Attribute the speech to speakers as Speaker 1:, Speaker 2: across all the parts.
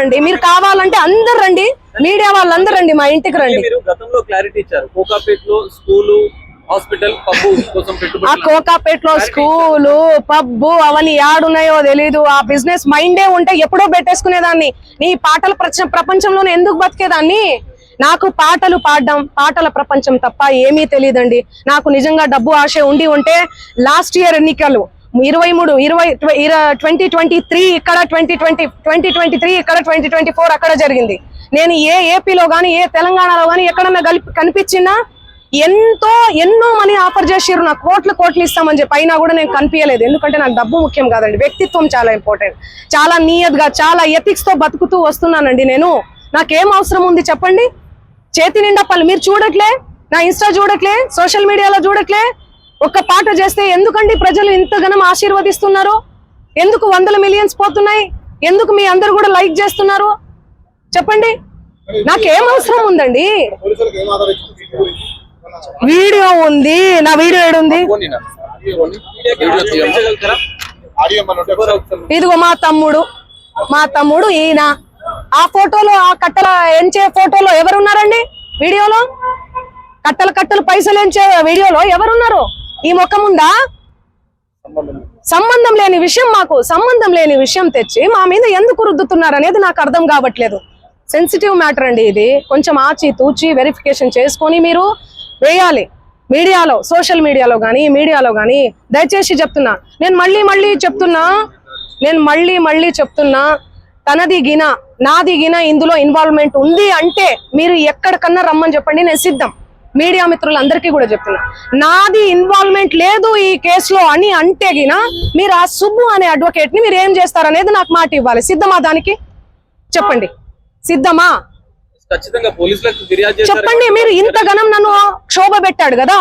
Speaker 1: అండి మీరు కావాలంటే అందరు రండి, మీడియా వాళ్ళందరూ రండి, మా ఇంటికి రండి.
Speaker 2: మీరు గతంలో క్లారిటీ ఇచ్చారు, కోకాపేటలో స్కూలు, హాస్పిటల్, పబ్బు కోసం పెట్టుబడి.
Speaker 1: ఆ కోకాపేటలో స్కూలు, పబ్బు అవన్నీ యాడున్నాయో తెలీదు. ఆ బిజినెస్ మైండే ఉంటే ఎప్పుడో పెట్టేసుకునేదాన్ని. నీ పాటల ప్రపంచంలోనే ఎందుకు బతికేదాన్ని? నాకు పాటలు పాడడం, పాటల ప్రపంచం తప్ప ఏమీ తెలియదండి. నాకు నిజంగా డబ్బు ఆశ ఉంటే లాస్ట్ ఇయర్ ఎన్నికలు 2023 ఇక్కడ, 2023 ఇక్కడ, 2024 అక్కడ జరిగింది. నేను ఏ ఏపీలో గానీ ఏ తెలంగాణలో గానీ ఎక్కడన్నా కనిపించినా ఎన్నో మనీ ఆఫర్ చేసిర్రు, నాకు కోట్లు ఇస్తామని చెప్పి. అయినా కూడా నేను కనిపించలేదు. ఎందుకంటే నాకు డబ్బు ముఖ్యం కాదండి, వ్యక్తిత్వం చాలా ఇంపార్టెంట్. చాలా నియత్గా, చాలా ఎథిక్స్ తో బతుకుతూ వస్తున్నానండి నేను. నాకేం అవసరం ఉంది చెప్పండి? చేతి నిండా పనులు. మీరు చూడట్లే, నా ఇన్స్టా చూడట్లే, సోషల్ మీడియాలో చూడట్లే. ఒక్క పాట చేస్తే ఎందుకండి ప్రజలు ఇంతగానం ఆశీర్వదిస్తున్నారు? ఎందుకు 100 మిలియన్స్ పోతున్నాయి? ఎందుకు మీ అందరు కూడా లైక్ చేస్తున్నారు చెప్పండి? నాకేం అవసరం ఉందండి? వీడియో ఉంది, నా వీడియో ఏడుంది? ఇదిగో మా తమ్ముడు ఈయన. ఆ ఫోటోలో, ఆ కట్టల ఎంచే ఫోటోలో ఎవరున్నారండి? వీడియోలో కట్టలు పైసలు ఎంచే వీడియోలో ఎవరున్నారు? ఈ ముఖం ఉందా? సంబంధం లేని విషయం, మాకు సంబంధం లేని విషయం తెచ్చి మా మీద ఎందుకు రుద్దుతున్నారు అనేది నాకు అర్థం కావట్లేదు. సెన్సిటివ్ మ్యాటర్ అండి ఇది. కొంచెం ఆచి తూచి వెరిఫికేషన్ చేసుకొని మీరు వేయాలి మీడియాలో, సోషల్ మీడియాలో కానీ మీడియాలో కానీ. దయచేసి చెప్తున్నా, నేను మళ్ళీ చెప్తున్నా, తనది గిన నాది గిన ఇందులో ఇన్వాల్వ్మెంట్ ఉంది అంటే మీరు ఎక్కడికన్నా రమ్మని చెప్పండి, నేను సిద్ధం. మీడియా మిత్రులందరికీ కూడా చెప్తున్నా, నాది ఇన్వాల్వ్మెంట్ లేదు ఈ కేసులో అని అంటే గిన మీరు ఆ సుబ్బు అనే అడ్వకేట్ ని మీరు ఏం చేస్తారనేది నాకు మాట ఇవ్వాలి. సిద్ధమా? దానికి చెప్పండి, సిద్ధమా? చెప్పండి. మీరు ఇంతగనం నన్ను క్షోభ పెట్టాడు కదా,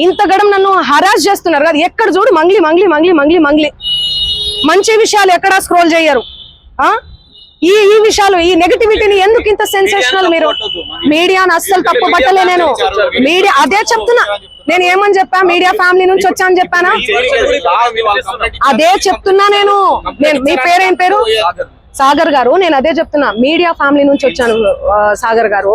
Speaker 1: ఇంతగనం నన్ను హరాస్ చేస్తున్నారు కదా, ఎక్కడ చూడు మంగ్లీ. మంచి విషయాలు ఎక్కడా స్క్రోల్ చేయరు. ఈ విషయాలు, ఈ నెగటివిటీని ఎందుకు ఇంత సెన్సేషనల్? మీరు మీడియాను అస్సలు తప్పు పట్టలే నేను. మీడియా అదే చెప్తున్నా, నేను ఏమని చెప్పా? మీడియా ఫ్యామిలీ నుంచి వచ్చాను చెప్పానా? అదే చెప్తున్నా నేను. మీ పేరేం పేరు? సాగర్ గారు. నేను అదే చెప్తున్నా, మీడియా ఫ్యామిలీ నుంచి వచ్చాను సాగర్ గారు.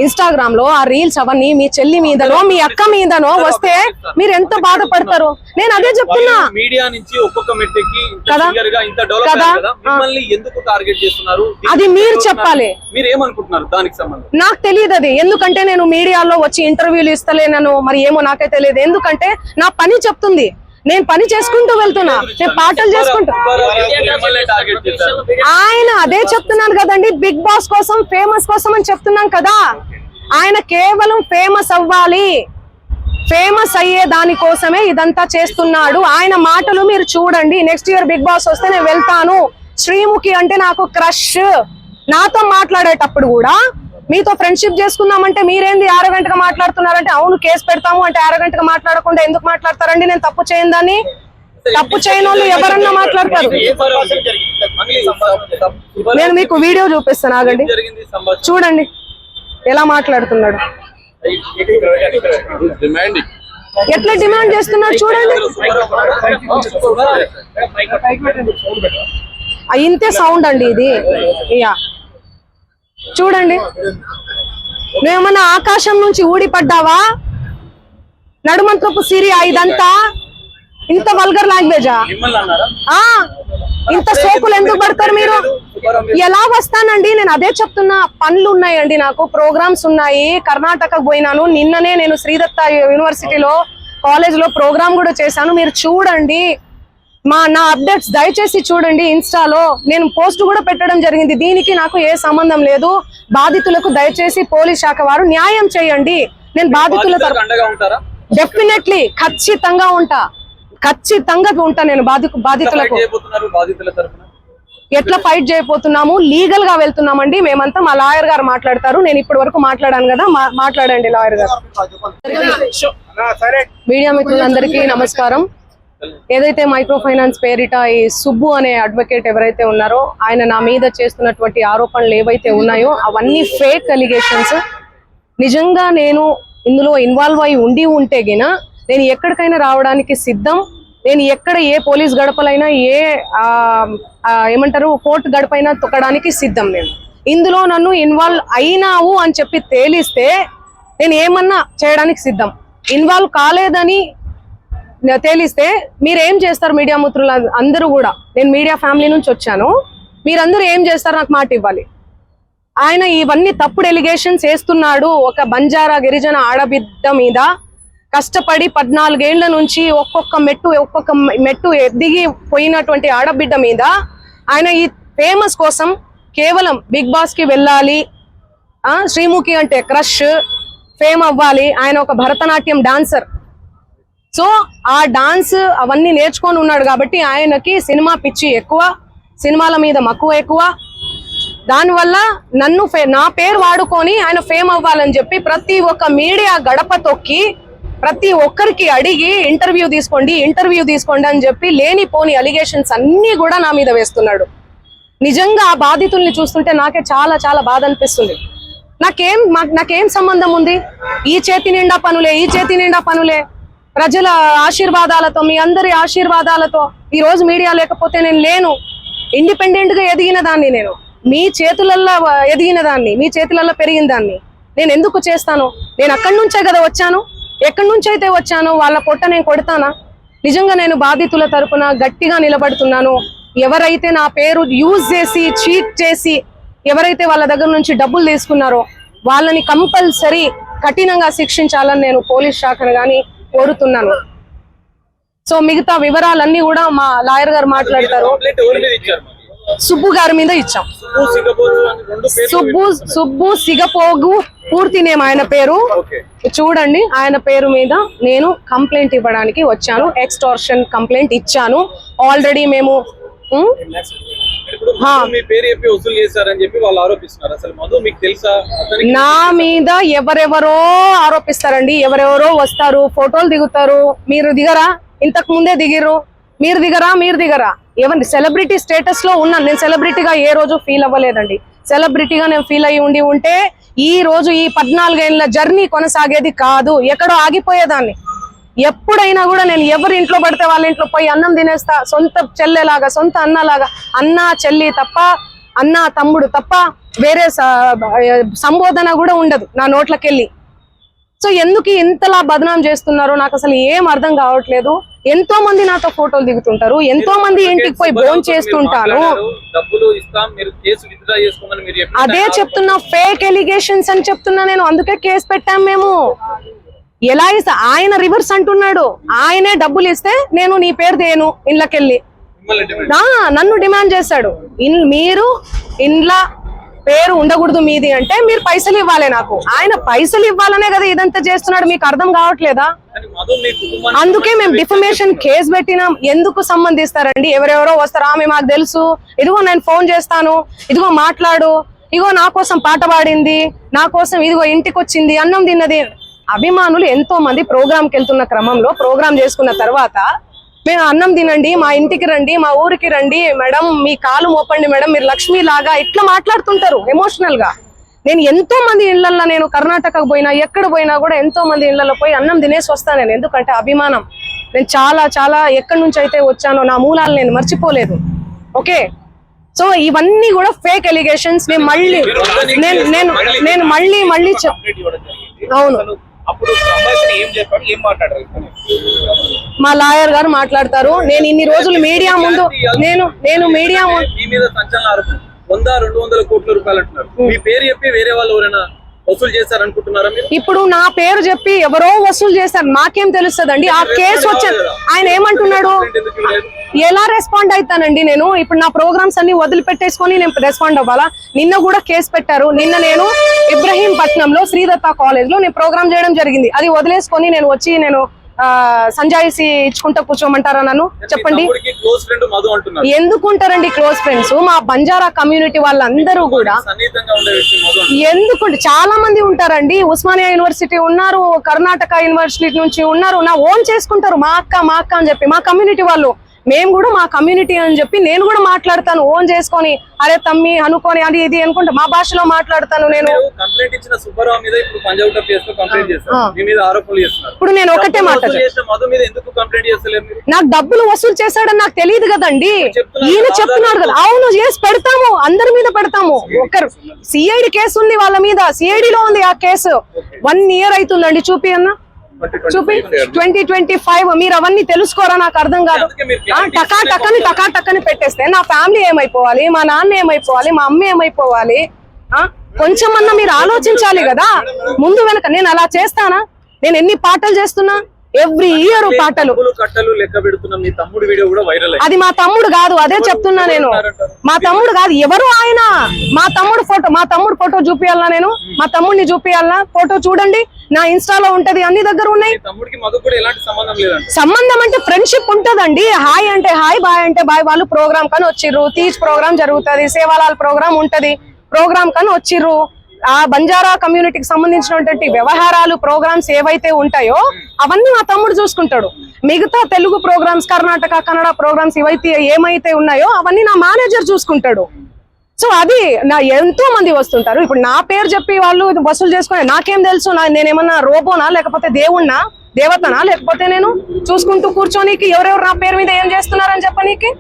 Speaker 1: ఇన్స్టాగ్రామ్ లో ఆ రీల్స్ అవన్నీ మీ చెల్లి మీదనో మీ అక్క మీదనో వస్తే మీరు ఎంత బాధపడతారు? నేను అదే చెప్తున్నా.
Speaker 2: మీడియా నుంచి ఒక్కొక్క మెట్టుకి ఎందుకు టార్గెట్ చేస్తున్నారు
Speaker 1: అది మీరు చెప్పాలి.
Speaker 2: మీరు ఏమనుకుంటున్నారు దానికి సంబంధం? నాకు
Speaker 1: తెలియదు అది. ఎందుకంటే నేను మీడియాలో వచ్చి ఇంటర్వ్యూలు ఇస్తలేనను, మరి ఏమో నాకే తెలియదు. ఎందుకంటే నా పని చెప్తుంది, నేను పని చేసుకుంటూ వెళ్తున్నా, నేను పాటలు చేసుకుంటూ. ఆయన అదే చెప్తున్నాను కదండి, బిగ్ బాస్ కోసం, ఫేమస్ కోసం అని చెప్తున్నాం కదా. ఆయన కేవలం ఫేమస్ అవ్వాలి, ఫేమస్ అయ్యే దానికోసమే ఇదంతా చేస్తున్నాడు. ఆయన మాటలు మీరు చూడండి. నెక్స్ట్ ఇయర్ బిగ్ బాస్ వస్తే నేను వెళ్తాను. శ్రీముఖి అంటే నాకు క్రష్. నాతో మాట్లాడేటప్పుడు కూడా మీతో ఫ్రెండ్షిప్ చేసుకుందామంటే మీరేంది ఆరోగంటగా మాట్లాడుతున్నారంటే, అవును కేసు పెడతాము అంటే ఆరోగంటగా మాట్లాడకుండా ఎందుకు మాట్లాడతారండి? నేను తప్పు చేయను దాన్ని. తప్పు చేయని వాళ్ళు ఎవరన్నా మాట్లాడతారు. నేను మీకు వీడియో చూపిస్తాను, ఆగండి, చూడండి ఎలా మాట్లాడుతున్నాడు, ఎట్లా డిమాండ్ చేస్తున్నాడు చూడండి. ఇంతే సౌండ్ అండి ఇది. చూడండి, నువ్వేమన్నా ఆకాశం నుంచి ఊడిపడ్డావా? నడుమంత్రపు సిరియా ఇదంతా? ఇంత వల్గర్ లాంగ్వేజా? ఇంత సోకులు ఎందుకు పడతారు మీరు? ఎలా వస్తానండి? నేను అదే చెప్తున్నా, పనులు ఉన్నాయండి, నాకు ప్రోగ్రామ్స్ ఉన్నాయి. కర్ణాటకకు పోయినాను నిన్ననే. నేను శ్రీదత్త యూనివర్సిటీలో కాలేజ్ లో ప్రోగ్రామ్ కూడా చేశాను. మీరు చూడండి నా అప్డేట్స్ దయచేసి చూడండి. ఇన్స్టాలో నేను పోస్ట్ కూడా పెట్టడం జరిగింది. దీనికి నాకు ఏ సంబంధం లేదు. బాధితులకు దయచేసి పోలీస్ శాఖ వారు న్యాయం చేయండి. నేను బాధితుల డెఫినెట్లీ ఖచ్చితంగా ఉంటా నేను బాధితులకు. ఎట్లా ఫైట్ చేయబోతున్నాము? లీగల్ గా వెళ్తున్నామండి మేమంతా. మా లాయర్ గారు మాట్లాడతారు. నేను ఇప్పటి వరకు మాట్లాడాను కదా, మాట్లాడండి లాయర్ గారు. మీడియా మిత్రులందరికీ నమస్కారం. ఏదైతే మైక్రో ఫైనాన్స్ పేరిట ఈ సుబ్బు అనే అడ్వకేట్ ఎవరైతే ఉన్నారో ఆయన నా మీద చేస్తున్నటువంటి ఆరోపణలు ఏవైతే ఉన్నాయో అవన్నీ ఫేక్ అలిగేషన్స్. నిజంగా నేను ఇందులో ఇన్వాల్వ్ అయి ఉంటే గిన నేను ఎక్కడికైనా రావడానికి సిద్ధం. నేను ఎక్కడ ఏ పోలీస్ గడపలైనా ఏ ఏమంటారు కోర్టు గడపైనా తొక్కడానికి సిద్ధం. నేను ఇందులో నన్ను ఇన్వాల్వ్ అయినావు అని చెప్పి తేలిస్తే నేను ఏమన్నా చేయడానికి సిద్ధం. ఇన్వాల్వ్ కాలేదని తేలిస్తే మీరేం చేస్తారు మీడియా మిత్రులు అందరూ కూడా? నేను మీడియా ఫ్యామిలీ నుంచి వచ్చాను, మీరందరూ ఏం చేస్తారు నాకు మాట ఇవ్వాలి. ఆయన ఇవన్నీ తప్పుడు ఎలిగేషన్స్ వేస్తున్నాడు. ఒక బంజారా గిరిజన ఆడబిడ్డ మీద కష్టపడి 14 ఏళ్ల నుంచి ఒక్కొక్క మెట్టు ఎదిగి పోయినటువంటి ఆడబిడ్డ మీద ఆయన ఈ ఫేమస్ కోసం కేవలం బిగ్ బాస్ కి వెళ్ళాలి, శ్రీముఖి అంటే క్రష్, ఫేమ్ అవ్వాలి. ఆయన ఒక భరతనాట్యం డాన్సర్. సో ఆ డాన్స్ అవన్నీ నేర్చుకొని ఉన్నాడు కాబట్టి ఆయనకి సినిమా పిచ్చి ఎక్కువ, సినిమాల మీద మక్కువ ఎక్కువ. దానివల్ల నా పేరు వాడుకొని ఆయన ఫేమ్ అవ్వాలని చెప్పి ప్రతి ఒక్క మీడియా గడప తొక్కి ప్రతి ఒక్కరికి అడిగి ఇంటర్వ్యూ తీసుకోండి అని చెప్పి లేనిపోని అలిగేషన్స్ అన్ని కూడా నా మీద వేస్తున్నాడు. నిజంగా ఆ బాధితుల్ని చూస్తుంటే నాకే చాలా చాలా బాధ అనిపిస్తుంది. నాకేం సంబంధం ఉంది? ఈ చేతి నిండా పనులే ప్రజల ఆశీర్వాదాలతో, మీ అందరి ఆశీర్వాదాలతో ఈ రోజు మీడియా లేకపోతే నేను లేను. ఇండిపెండెంట్ గా ఎదిగిన దాన్ని, నేను మీ చేతులల్లో ఎదిగిన దాన్ని, మీ చేతులల్లో పెరిగిన దాన్ని నేను ఎందుకు చేస్తాను? నేను అక్కడి నుంచే కదా వచ్చాను. ఎక్కడి నుంచి అయితే వచ్చానో వాళ్ళ పొట్ట నేను కొడతానా? నిజంగా నేను బాధితుల తరపున గట్టిగా నిలబడుతున్నాను. ఎవరైతే నా పేరు యూజ్ చేసి చీట్ చేసి ఎవరైతే వాళ్ళ దగ్గర నుంచి డబ్బులు తీసుకున్నారో వాళ్ళని కంపల్సరీ కఠినంగా శిక్షించాలని నేను పోలీస్ శాఖను గాని కోరుతున్నాను. సో మిగతా వివరాలన్నీ కూడా మా లాయర్ గారు మాట్లాడతారు. సుబ్బు గారి మీద ఇచ్చాం. సుబ్బు సిగపోగు పూర్తి నేమ్ ఆయన పేరు. చూడండి, ఆయన పేరు మీద నేను కంప్లైంట్ ఇవ్వడానికి వచ్చాను. ఎక్స్టార్షన్ కంప్లైంట్ ఇచ్చాను ఆల్రెడీ. మేము నా మీద ఎవరెవరో ఆరోపిస్తారండి. ఎవరెవరో వస్తారు, ఫోటోలు దిగుతారు. మీరు దిగరా? ఇంతకు ముందే దిగిర్రు. మీరు దిగరా? ఏమండి, సెలబ్రిటీ స్టేటస్ లో ఉన్నాను నేను. సెలబ్రిటీగా ఏ రోజు ఫీల్ అవ్వలేదండి. సెలబ్రిటీగా నేను ఫీల్ అయ్యి ఉంటే ఈ రోజు ఈ 14 ఏళ్ల జర్నీ కొనసాగేది కాదు, ఎక్కడో ఆగిపోయేదాన్ని. ఎప్పుడైనా కూడా నేను ఎవరి ఇంట్లో పడితే వాళ్ళ ఇంట్లో పోయి అన్నం తినేస్తా. సొంత చెల్లెలాగా, సొంత అన్నలాగా. అన్న చెల్లి తప్ప, అన్న తమ్ముడు తప్ప వేరే సంబోధన కూడా ఉండదు నా నోట్లకెళ్ళి. సో ఎందుకు ఇంతలా బదనాం చేస్తున్నారో నాకు అసలు ఏం అర్థం కావట్లేదు. ఎంతో మంది నాతో ఫోటోలు దిగుతుంటారు, ఎంతో మంది ఇంటికి పోయి భోజనం చేస్తుంటాను. అదే చెప్తున్నా, ఫేక్ ఎలిగేషన్స్ అని చెప్తున్నా నేను. అందుకే కేసు పెట్టాం మేము. ఎలా ఇస్తా? ఆయన రివర్స్ అంటున్నాడు. ఆయనే డబ్బులు ఇస్తే నేను నీ పేరు దేను ఇళ్ళకెళ్ళి నన్ను డిమాండ్ చేశాడు. మీరు ఇండ్ల పేరు ఉండకూడదు మీది అంటే మీరు పైసలు ఇవ్వాలి నాకు. ఆయన పైసలు ఇవ్వాలనే కదా ఇదంతా చేస్తున్నాడు. మీకు అర్థం కావట్లేదా? అందుకే మేము డిఫమేషన్ కేసు పెట్టినాం. ఎందుకు సంబంధిస్తారండి? ఎవరెవరో వస్తారు, ఆమె మాకు తెలుసు, ఇదిగో నేను ఫోన్ చేస్తాను, ఇదిగో మాట్లాడు, ఇదిగో నా కోసం పాట పాడింది, నా కోసం ఇదిగో ఇంటికి వచ్చింది, అన్నం తిన్నది. అభిమానులు ఎంతో మంది ప్రోగ్రామ్కి వెళ్తున్న క్రమంలో ప్రోగ్రామ్ చేసుకున్న తర్వాత మేము అన్నం తినండి, మా ఇంటికి రండి, మా ఊరికి రండి మేడం, మీ కాలు మోపండి మేడం, మీరు లక్ష్మి లాగా ఇట్లా మాట్లాడుతుంటారు ఎమోషనల్ గా. నేను ఎంతో మంది ఇళ్లలో, నేను కర్ణాటకకు పోయినా ఎక్కడ పోయినా కూడా ఎంతో మంది ఇళ్లలో పోయి అన్నం తినేసి వస్తాను నేను. ఎందుకంటే అభిమానం. నేను చాలా చాలా ఎక్కడి నుంచి అయితే వచ్చానో నా మూలాలు నేను మర్చిపోలేదు. ఓకే, సో ఇవన్నీ కూడా ఫేక్ ఎలిగేషన్స్. నేను మళ్ళీ అవును, మా లాయర్ గారు మాట్లాడతారు. నేను ఇన్ని రోజులు మీడియా ముందు నేను మీడియా
Speaker 2: 100-200 కోట్ల రూపాయలు అంటున్నారు. మీ పేరు చెప్పి వేరే వాళ్ళు ఎవరైనా వసూలు చేస్తారనుకుంటున్నారా మీరు?
Speaker 1: ఇప్పుడు నా పేరు చెప్పి ఎవరో వసూలు చేస్తారు, నాకేం తెలుస్తుందండి? ఆ కేసు వచ్చాను. ఆయన ఏమంటున్నాడు? ఎలా రెస్పాండ్ అవుతానండి నేను? ఇప్పుడు నా ప్రోగ్రామ్స్ అన్ని వదిలిపెట్టేసుకొని నేను రెస్పాండ్ అవ్వాలా? నిన్న కూడా కేసు పెట్టారు. నిన్న నేను ఇబ్రహీంపట్నంలో శ్రీదత్త కాలేజ్ లో నేను ప్రోగ్రామ్ చేయడం జరిగింది. అది వదిలేసుకొని నేను వచ్చి నేను సంజాయిసి ఇచ్చుకుంటా కూర్చోమంటారా నన్ను? చెప్పండి. ఎందుకుంటారండి క్లోజ్ ఫ్రెండ్స్? మా బంజారా కమ్యూనిటీ వాళ్ళందరూ కూడా ఎందుకుంటే చాలా మంది ఉంటారండి. ఉస్మానియా యూనివర్సిటీ ఉన్నారు, కర్ణాటక యూనివర్సిటీ నుంచి ఉన్నారు. నా ఓన్ చేసుకుంటారు, మా అక్క అని చెప్పి. మా కమ్యూనిటీ వాళ్ళు మేము కూడా మా కమ్యూనిటీ అని చెప్పి నేను కూడా మాట్లాడతాను ఓన్ చేసుకొని, అరే తమ్మి అనుకొని అది ఇది అనుకుంటే మా భాషలో మాట్లాడతాను నేను.
Speaker 2: కంప్లైంట్ ఇచ్చిన సుబ్బారావు మీద ఇప్పుడు పంజాబ్ కేసులో కంప్లైంట్ చేస్తారు, మీ మీద ఆరోపణలు చేస్తున్నారు.
Speaker 1: ఇప్పుడు నేను ఒకటే మాట్లాడతాను,
Speaker 2: మధు మీద ఎందుకు కంప్లైంట్ చేస్తలేరు మీరు?
Speaker 1: నాకు డబ్బులు వసూలు చేశాడని నాకు తెలియదు కదండి, ఈయన చెప్తున్నాడు కదా. అవును చేసి పెడతాము, అందరి మీద పెడతాము. ఒకరు సిఐడి కేసు ఉంది వాళ్ళ మీద, సిఐడి లో ఉంది ఆ కేసు. 1 year అవుతుందండి. చూపి అన్న, చూపి 2025. మీరు అవన్నీ తెలుసుకోరా? నాకు అర్థం కాదు. టకాటక్కని పెట్టేస్తే నా ఫ్యామిలీ ఏమైపోవాలి, మా నాన్న ఏమైపోవాలి, మా అమ్మ ఏమైపోవాలి? కొంచెం అన్నా మీరు ఆలోచించాలి కదా ముందు వెనక. నేను అలా చేస్తానా? నేను ఎన్ని పాటలు చేస్తున్నా, ఎవ్రీ ఇయర్ పాటలు.
Speaker 2: కట్టలు లెక్క పెడుతున్నా, మీ తమ్ముడు వీడియో కూడా వైరల్ అయ్యింది.
Speaker 1: అది మా తమ్ముడు కాదు, అదే చెప్తున్నా నేను. మా తమ్ముడు కాదు, ఎవరు ఆయన? మా తమ్ముడు ఫోటో చూపియాలనా నేను? మా తమ్ముడిని చూపియాలనా? ఫోటో చూడండి, నా ఇన్స్టాలో ఉంటది, అన్ని దగ్గర ఉన్నాయి.
Speaker 2: తమ్ముడికి మధు కూడా ఎలాంటి సంబంధం లేదండి.
Speaker 1: సంబంధం అంటే ఫ్రెండ్షిప్ ఉంటదండి. హాయ్ అంటే హాయ్, బాయ్ అంటే బాయ్. వాళ్ళు ప్రోగ్రామ్ కని వచ్చిర్రు, తీజ్ ప్రోగ్రామ్ జరుగుతుంది, సేవాలాల్ ప్రోగ్రామ్ ఉంటది, ప్రోగ్రామ్ కని వచ్చిర్రు. ఆ బంజారా కమ్యూనిటీకి సంబంధించినటువంటి వ్యవహారాలు, ప్రోగ్రామ్స్ ఏవైతే ఉంటాయో అవన్నీ మా తమ్ముడు చూసుకుంటాడు. మిగతా తెలుగు ప్రోగ్రామ్స్, కర్ణాటక కన్నడ ప్రోగ్రామ్స్ ఏమైతే ఉన్నాయో అవన్నీ నా మేనేజర్ చూసుకుంటాడు. సో అది నా ఎంతో మంది వస్తుంటారు. ఇప్పుడు నా పేరు చెప్పి వాళ్ళు వసూలు చేసుకుని నాకేం తెలుసు? నేనేమన్నా రోబోనా, లేకపోతే దేవుణ్ణా, దేవతనా? లేకపోతే నేను చూసుకుంటూ కూర్చోనీకి ఎవరెవరు నా పేరు మీద ఏం చేస్తున్నారని చెప్పనీకి?